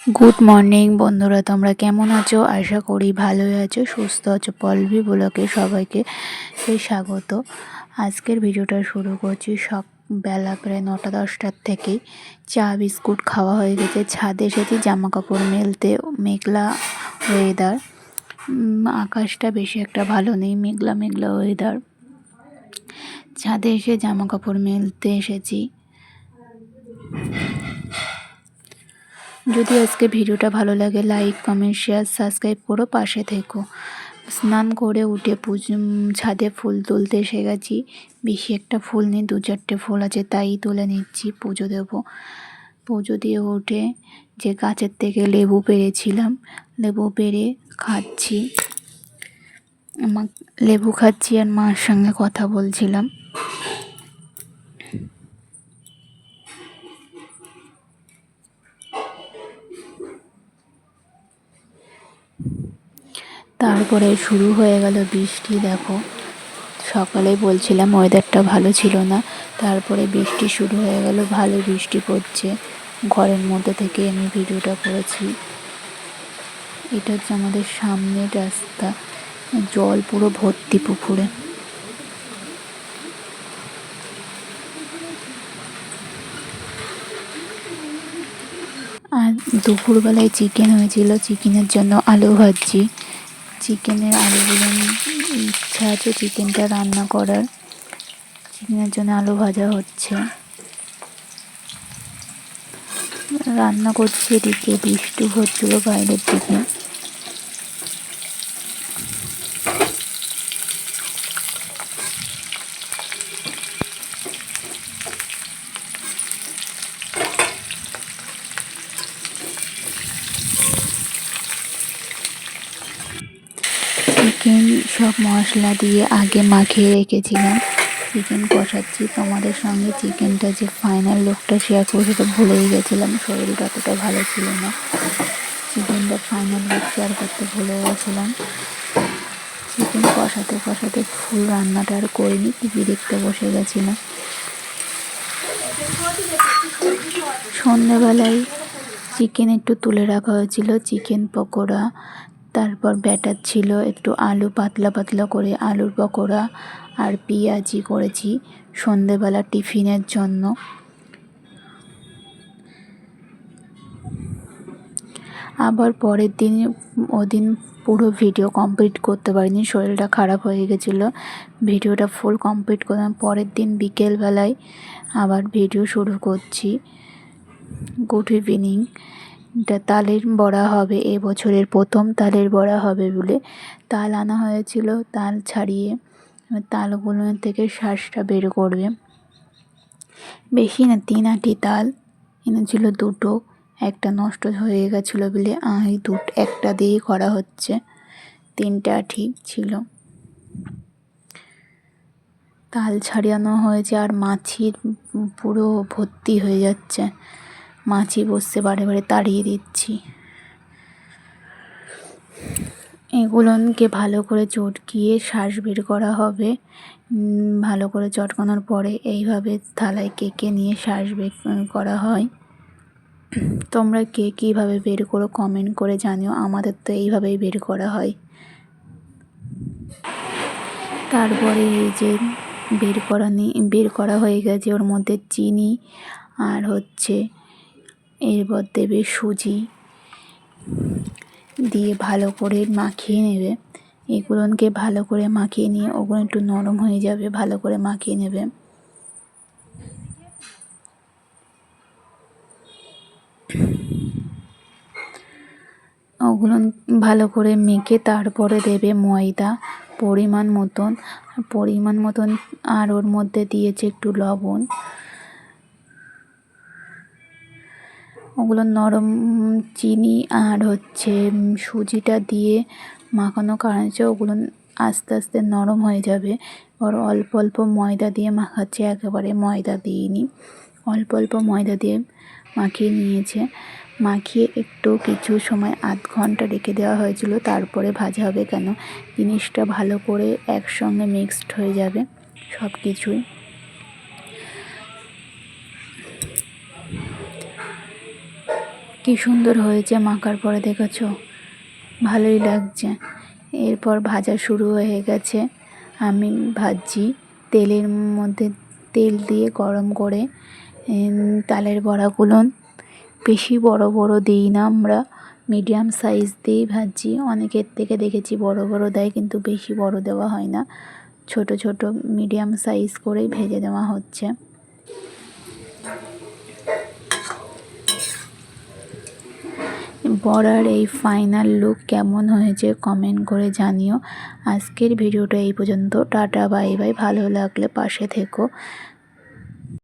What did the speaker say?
Good morning বন্ধুরা, তোমরা কেমন আছো? আশা করি ভালোই আছো, সুস্থ আছো। পল্লবী ব্লগে সবাইকে স্বাগত। আজকের ভিডিওটা শুরু করছি বেলা প্রায় 9টা-10টার থেকে। চা বিস্কুট খাওয়া হয়ে গেছে, ছাদে এসেছি জামা কাপড় মেলতে। মেঘলা ওয়েদার, আকাশটা বেশি একটা ভালো নেই, মেঘলা মেঘলা ওয়েদার। ছাদে এসে জামা কাপড় মেলতে এসেছি। যদি আজকে ভিডিওটা ভালো লাগে লাইক কমেন্ট শেয়ার সাবস্ক্রাইব করো, পাশে থেকো। স্নান করে উঠে ছাদে ফুল তুলতে এসে গেছি। বেশি একটা ফুল নেই, 2-4টে ফুল আছে, তাই তুলে নিচ্ছি। পুজো দেবো। পুজো দিয়ে উঠে যে গাছের থেকে লেবু পেড়েছিলাম, লেবু পেড়ে খাচ্ছি। লেবু খাচ্ছি আর মার সঙ্গে কথা বলছিলাম। তারপরে শুরু হয়ে গেল বৃষ্টি। দেখো, সকালে বলছিলাম ওয়েদারটা ভালো ছিল না, তারপরে বৃষ্টি শুরু হয়ে গেল। ভালো বৃষ্টি পড়ছে। ঘরের মধ্যে থেকে আমি ভিডিওটা করেছি। এটা হচ্ছে আমাদের সামনের রাস্তা, জল পুরো ভর্তি পুকুরে। আর দুপুরবেলায় চিকেন হয়েছিল, চিকেনের জন্য আলু ভাজছি। চিকেনের আলুগুলো ইচ্ছা আছে চিকেনটা রান্না করার। চিকেনের জন্য আলু ভাজা হচ্ছে, রান্না করছি। এদিকে বৃষ্টি হচ্ছিল বাইরের দিকে। চিকেন সব মশলা দিয়ে আগে মাখিয়ে রেখেছিলাম। চিকেন কষাচ্ছি। তোমাদের সঙ্গে চিকেনটা যে ফাইনাল লুকটা শেয়ার করে সেটা ভুলেই গেছিলাম, শরীরটা অতটা ভালো ছিল না। চিকেনটা ফাইনাল লুক শেয়ার করতে ভুলে গেছিলাম। চিকেন কষাতে কষাতে ফুল রান্নাটা আর করিনি, টিভি দেখতে বসে গেছিলাম। সন্ধ্যাবেলায় চিকেন একটু তুলে রাখা হয়েছিল, চিকেন পকোড়া, তারপর ব্যাটার ছিল একটু আলু পাতলা পাতলা করে আলুর পকোড়া আর পেঁয়াজি করেছি সন্ধেবেলা টিফিনের জন্য। আবার পরের দিন ওদিন পুরো ভিডিও কমপ্লিট করতে পারিনি, শরীরটা খারাপ হয়ে গেছিলো। ভিডিওটা ফুল কমপ্লিট করলাম। পরের দিন বিকেলবেলায় আবার ভিডিও শুরু করছি। Good evening. এটা তালের বড়া হবে, এবছরের প্রথম তালের বড়া হবে বলে তাল আনা হয়েছিল। তাল ছাড়িয়ে তালগুলো থেকে শ্বাসটা বের করবে। বেশি না, 3 আঁটি তাল এনেছিল, 2টো। একটা নষ্ট হয়ে গেছিলো বলে একটা দিয়েই করা হচ্ছে। 3টে আঁটি ছিল। তাল ছাড়ানো হয়েছে আর মাছির পুরো ভর্তি হয়ে যাচ্ছে। মাছি বসছে, বারে বারে তাড়িয়ে দিচ্ছি। এগুলোকে ভালো করে চটকিয়ে শ্বাস বের করা হবে। ভালো করে চটকানোর পরে এইভাবে থালায় কেকে নিয়ে শ্বাস বের করা হয়। তোমরা কে কীভাবে বের করো কমেন্ট করে জানিও। আমাদের তো এইভাবেই বের করা হয়। তারপরে এই যে বের করা হয়ে গেছে, ওর মধ্যে চিনি আর হচ্ছে এরপর দেবে সুজি দিয়ে ভালো করে মাখিয়ে নেবে। এগুলোকে ভালো করে মাখিয়ে নিয়ে ওগুলো একটু নরম হয়ে যাবে, ভালো করে মাখিয়ে নেবে। ওগুলো ভালো করে মেখে তারপরে দেবে ময়দা পরিমাণ মতন আর ওর মধ্যে দিয়েছে একটু লবণ। ওগুলো নরম চিনি আর হচ্ছে সুজিটা দিয়ে মাখানো কারণে ওগুলো আস্তে আস্তে নরম হয়ে যাবে। আর অল্প অল্প ময়দা দিয়ে মাখাচ্ছে, একেবারে ময়দা দিইনি, অল্প অল্প ময়দা দিয়ে মাখিয়ে নিয়েছে। মাখিয়ে একটু কিছু সময় আধ ঘন্টা রেখে দেওয়া হয়েছিল, তারপরে ভাজা হবে। কেন, জিনিসটা ভালো করে একসঙ্গে মিক্সড হয়ে যাবে সব কিছুই। কি সুন্দর হয়েছে মাখার পরে, দেখেছো? ভালোই লাগছে। এরপর ভাজা শুরু হয়ে গেছে। আমি ভাজছি তেলের মধ্যে, তেল দিয়ে গরম করে তালের বড়াগুলো বেশি বড় বড় দিই না, আমরা মিডিয়াম সাইজ দিয়েই ভাজছি। অনেকের থেকে দেখেছি বড় বড় দেয়, কিন্তু বেশি বড় দেওয়া হয় না, ছোট ছোট মিডিয়াম সাইজ করেই ভেজে দেওয়া হচ্ছে। বড়ার এই ফাইনাল লুক কেমন হয়েছে কমেন্ট করে জানিও। আজকের ভিডিওটা এই পর্যন্ত। Tata bye bye. ভালো লাগলে পাশে থেকো।